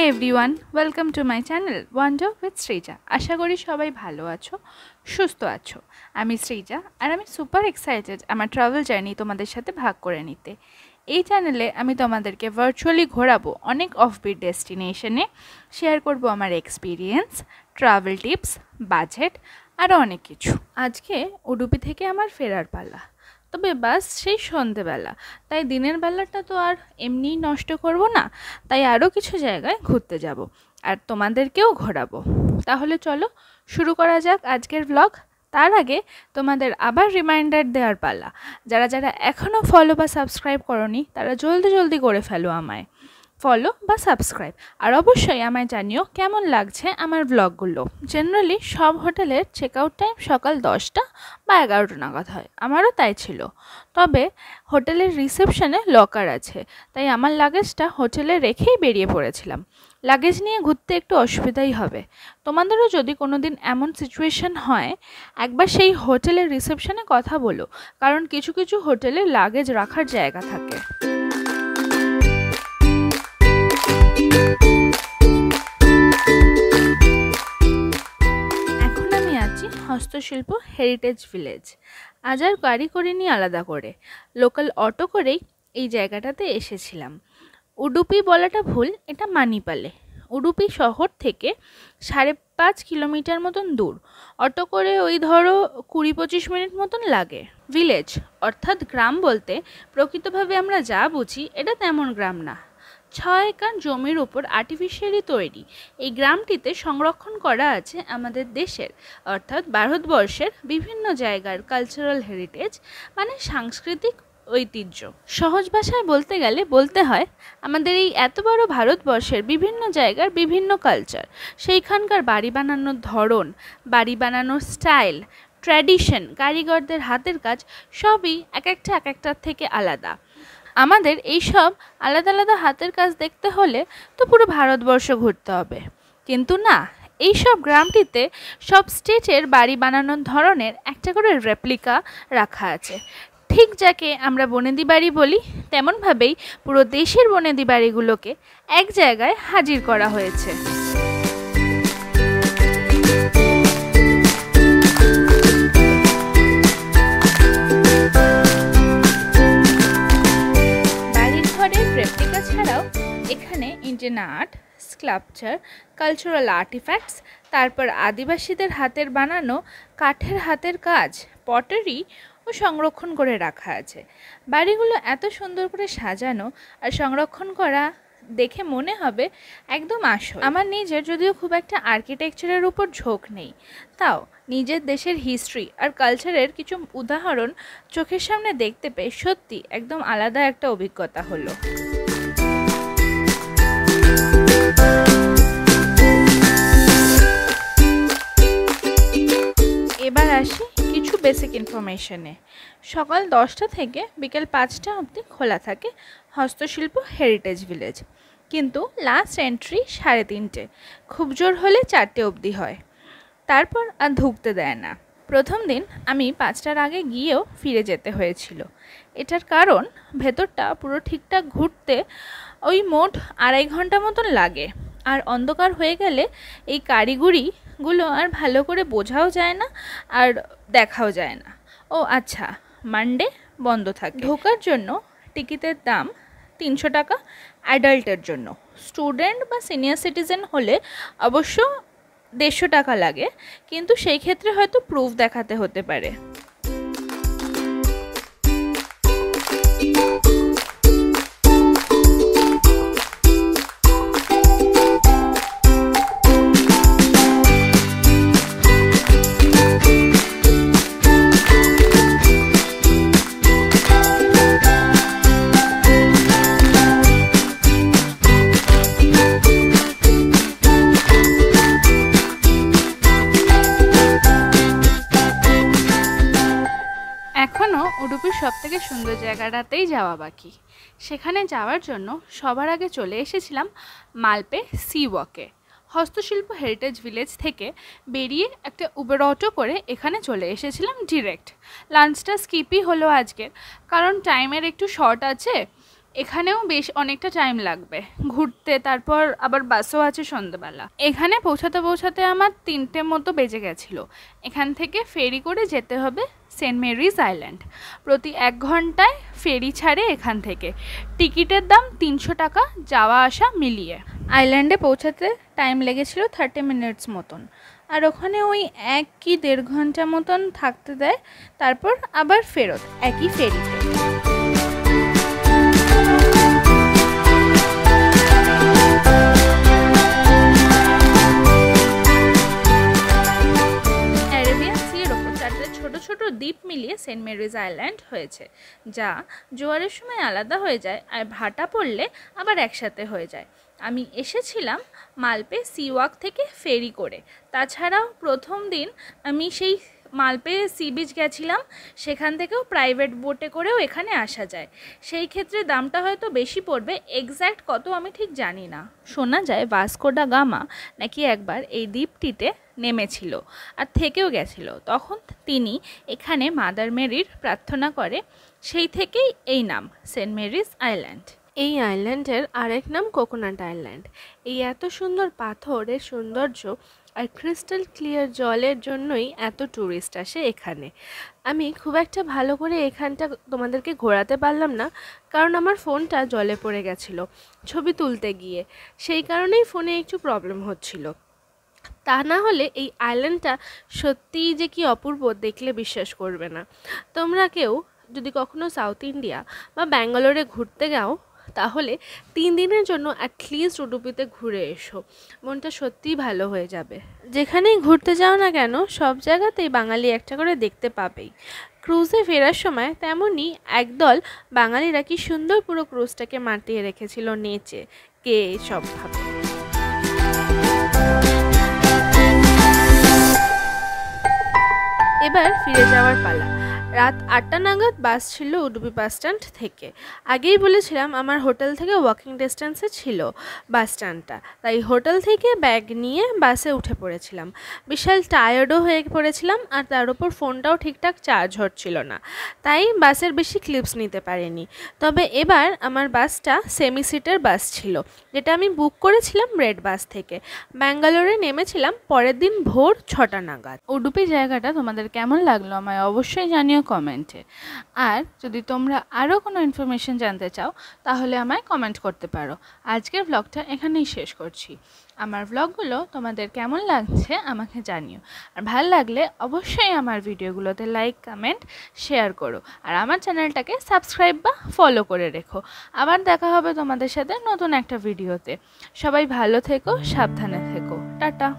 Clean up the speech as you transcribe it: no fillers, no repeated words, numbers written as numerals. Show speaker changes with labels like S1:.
S1: Everyone, welcome to my channel wander with Sreeja. আশা করি সবাই ভালো আছো, সুস্থ আছো। আমি শ্রীজা আর আমি সুপার এক্সাইটেড আমার ট্রাভেল জার্নি তোমাদের সাথে ভাগ করে নিতে। এই চ্যানেলে আমি তোমাদেরকে ভার্চুয়ালি ঘোরাবো অনেক অফবিট ডেস্টিনেশনে, শেয়ার করব আমার এক্সপিরিয়েন্স, ট্রাভেল টিপস, বাজেট আরও অনেক কিছু। আজকে উডুপি থেকে আমার ফেরার পালা, তবে বাস সেই সন্ধেবেলা, তাই দিনের বেলাটা তো আর এমনিই নষ্ট করব না, তাই আরও কিছু জায়গায় ঘুরতে যাব আর তোমাদেরকেও ঘোরাবো। তাহলে চলো শুরু করা যাক আজকের ব্লগ। তার আগে তোমাদের আবার রিমাইন্ডার দেওয়ার পালা, যারা যারা এখনও ফলো বা সাবস্ক্রাইব করোনি তারা জলদি জলদি করে ফেলো আমায়, ফলো বা সাবস্ক্রাইব। আর অবশ্যই আমায় জানিও কেমন লাগছে আমার ব্লগগুলো। জেনারেলি সব হোটেলের চেক আউট টাইম সকাল 10টা বা 11টা নাগাদ হয়, আমারও তাই ছিল। তবে হোটেলের রিসেপশনে লকার আছে, তাই আমার লাগেজটা হোটেলে রেখেই বেরিয়ে পড়েছিলাম। লাগেজ নিয়ে ঘুরতে একটু অসুবিধাই হবে, তোমাদেরও যদি কোনো দিন এমন সিচুয়েশন হয় একবার সেই হোটেলের রিসেপশনে কথা বলো, কারণ কিছু কিছু হোটেলে লাগেজ রাখার জায়গা থাকে। এখন আমি আছি হস্তশিল্প হেরিটেজ ভিলেজ। আজ আর গাড়ি করিনি আলাদা করে, লোকাল অটো করেই এই জায়গাটাতে এসেছিলাম। উডুপি বলাটা ভুল, এটা মানিপালে। উডুপি শহর থেকে 5.5 কিলোমিটার মতন দূর, অটো করে ওই ধরো 20-25 মিনিট মতন লাগে। ভিলেজ অর্থাৎ গ্রাম বলতে প্রকৃতভাবে আমরা যা বুঝি এটা তেমন গ্রাম না। 6 একর জমির উপর আর্টিফিশিয়ালি তৈরি এই গ্রামটিতে সংরক্ষণ করা আছে আমাদের দেশের অর্থাৎ ভারতবর্ষের বিভিন্ন জায়গার কালচারাল হেরিটেজ, মানে সাংস্কৃতিক ঐতিহ্য। সহজ ভাষায় বলতে গেলে বলতে হয় আমাদের এই এত বড় ভারতবর্ষের বিভিন্ন জায়গার বিভিন্ন কালচার, সেইখানকার বাড়ি বানানোর ধরন, বাড়ি বানানোর স্টাইল, ট্র্যাডিশন, কারিগরদের হাতের কাজ সবই এক একটার থেকে আলাদা। আমাদের এই সব আলাদা আলাদা হাতের কাজ দেখতে হলে তো পুরো ভারতবর্ষ ঘুরতে হবে, কিন্তু না, এই সব গ্রামটিতে সব স্টেটের বাড়ি বানানোর ধরনের একটা করে রেপ্লিকা রাখা আছে। ঠিক যাকে আমরা বনেদি বাড়ি বলি, তেমনভাবেই পুরো দেশের বনেদি বাড়িগুলোকে এক জায়গায় হাজির করা হয়েছে। বাড়ির ঘরের রেপ্লিকা ছাড়াও এখানে Indian art, sculpture, cultural artefacts, তারপর আদিবাসীদের হাতের বানানো কাঠের হাতের কাজ, পটারি ও সংরক্ষণ করে রাখা আছে। বাড়িগুলো এত সুন্দর করে সাজানো আর সংরক্ষণ করা দেখে মনে হবে একদম আসল। আমার নিজের যদিও খুব একটা আর্কিটেকচারের উপর ঝোঁক নেই, তাও নিজের দেশের হিস্ট্রি আর কালচারের কিছু উদাহরণ চোখের সামনে দেখতে পেয়ে সত্যি একদম আলাদা একটা অভিজ্ঞতা হলো। এবার আসি কিছু বেসিক ইনফরমেশনে। সকাল 10টা থেকে বিকেল 5টা অবধি খোলা থাকে হস্তশিল্প হেরিটেজ ভিলেজ, কিন্তু লাস্ট এন্ট্রি 3:30, খুব জোর হলে 4টে অবধি হয়, তারপর আর ঢুকতে দেয় না। প্রথম দিন আমি 5টার আগে গিয়েও ফিরে যেতে হয়েছিল। এটার কারণ ভেতরটা পুরো ঠিকঠাক ঘুরতে ওই মোট 2.5 ঘন্টা মতন লাগে, আর অন্ধকার হয়ে গেলে এই কারিগরিগুলো আর ভালো করে বোঝাও যায় না আর দেখাও যায় না। ও আচ্ছা, মানডে বন্ধ থাকে। ঢোকার জন্য টিকিটের দাম 300 টাকা অ্যাডাল্টের জন্য, স্টুডেন্ট বা সিনিয়র সিটিজেন হলে অবশ্য 150 টাকা লাগে, কিন্তু সেই ক্ষেত্রে হয়তো প্রুফ দেখাতে হতে পারে। এখনও উডুপির সবথেকে সুন্দর জায়গাটাতেই যাওয়া বাকি। সেখানে যাওয়ার জন্য সবার আগে চলে এসেছিলাম মালপে সি ওয়াকে। হস্তশিল্প হেরিটেজ ভিলেজ থেকে বেরিয়ে একটা উবের অটো করে এখানে চলে এসেছিলাম ডিরেক্ট। লাঞ্চটা স্কিপই হলো আজকের, কারণ টাইমের একটু শর্ট আছে, এখানেও বেশ অনেকটা টাইম লাগবে ঘুরতে, তারপর আবার বাসও আছে সন্ধ্যাবেলা। এখানে পৌঁছাতে পৌঁছাতে আমার 3টে মতো বেজে গেছিলো। এখান থেকে ফেরি করে যেতে হবে সেন্ট মেরিজ আইল্যান্ড। প্রতি 1 ঘন্টায় ফেরি ছাড়ে এখান থেকে। টিকিটের দাম 300 টাকা যাওয়া আসা মিলিয়ে। আইল্যান্ডে পৌঁছাতে টাইম লেগেছিল 30 মিনিটস মতন, আর ওখানে ওই 1 কি 1.5 ঘন্টা মতন থাকতে দেয়, তারপর আবার ফেরত একই ফেরিতে। ছোট ছোট দ্বীপ মিলিয়ে সেন্ট মেরিজ আইল্যান্ড হয়েছে, যা জোয়ারের সময় আলাদা হয়ে যায় আর ভাটা পড়লে আবার একসাথে হয়ে যায়। আমি এসেছিলাম মালপে সি ওয়াক থেকে ফেরি করে। তাছাড়াও প্রথম দিন আমি সেই মালপে সি বিচ গেছিলাম, সেখান থেকেও প্রাইভেট বোটে করেও এখানে আসা যায়। সেই ক্ষেত্রে দামটা হয়তো বেশি পড়বে, এক্স্যাক্ট কত আমি ঠিক জানি না। শোনা যায় ভাস্কো ডা গামা নাকি একবার এই দ্বীপটিতে নেমেছিল আর থেকেও গেছিল, তখন তিনি এখানে মাদার মেরির প্রার্থনা করে, সেই থেকেই এই নাম সেন্ট মেরিজ আইল্যান্ড। এই আইল্যান্ডের আরেক নাম কোকোনাট আইল্যান্ড। এই এত সুন্দর পাথরের সৌন্দর্য আর ক্রিস্টাল ক্লিয়ার জলের জন্যই এত ট্যুরিস্ট আসে এখানে। আমি খুব একটা ভালো করে এখানটা তোমাদেরকে ঘোরাতে পারলাম না, কারণ আমার ফোনটা জলে পড়ে গেছিলো ছবি তুলতে গিয়ে, সেই কারণেই ফোনে একটু প্রবলেম হচ্ছিল। তা না হলে এই আইল্যান্ডটা সত্যিই যে কি অপূর্ব, দেখলে বিশ্বাস করবে না। তোমরা কেউ যদি কখনো সাউথ ইন্ডিয়া বা ব্যাঙ্গালোরে ঘুরতে যাও, তাহলে 3 দিনের জন্য অ্যাটলিস্ট উডুপিতে ঘুরে এসো, মনটা সত্যিই ভালো হয়ে যাবে। যেখানেই ঘুরতে যাও না কেন, সব জায়গাতেই বাঙালি একটা করে দেখতে পাবেই। ক্রুজে ফেরার সময় তেমনই একদল বাঙালিরা কি সুন্দর পুরো ক্রুজটাকে মাতিয়ে রেখেছিল নেচে কে সবভাবে। এবার ফিরে যাওয়ার পালা। রাত 8টা নাগাদ বাস ছিল উডুপি বাস স্ট্যান্ড থেকে। আগেই বলেছিলাম আমার হোটেল থেকে ওয়াকিং ডিস্টেন্সে ছিল বাস স্ট্যান্ডটা, তাই হোটেল থেকে ব্যাগ নিয়ে বাসে উঠে পড়েছিলাম। বিশাল টায়ার্ডও হয়ে পড়েছিলাম, আর তার উপর ফোনটাও ঠিকঠাক চার্জ হচ্ছিল না, তাই বাসের বেশি ক্লিপস নিতে পারিনি। তবে এবার আমার বাসটা সেমি সিটের বাস ছিল, যেটা আমি বুক করেছিলাম রেড বাস থেকে। ব্যাঙ্গালোরে নেমেছিলাম পরের দিন ভোর 6টা নাগাদ। উডুপি জায়গাটা তোমাদের কেমন লাগলো আমায় অবশ্যই জানিও কমেন্টে। আর যদি তোমরা আরও কোনো ইনফরমেশন জানতে চাও, তাহলে আমায় কমেন্ট করতে পারো। আজকের ব্লগটা এখানেই শেষ করছি। আমার ব্লগগুলো তোমাদের কেমন লাগছে আমাকে জানিও, আর ভালো লাগলে অবশ্যই আমার ভিডিওগুলোতে লাইক, কমেন্ট, শেয়ার করো, আর আমার চ্যানেলটাকে সাবস্ক্রাইব বা ফলো করে রেখো। আবার দেখা হবে তোমাদের সাথে নতুন একটা ভিডিওতে। সবাই ভালো থেকো, সাবধানে থেকো, টাটা।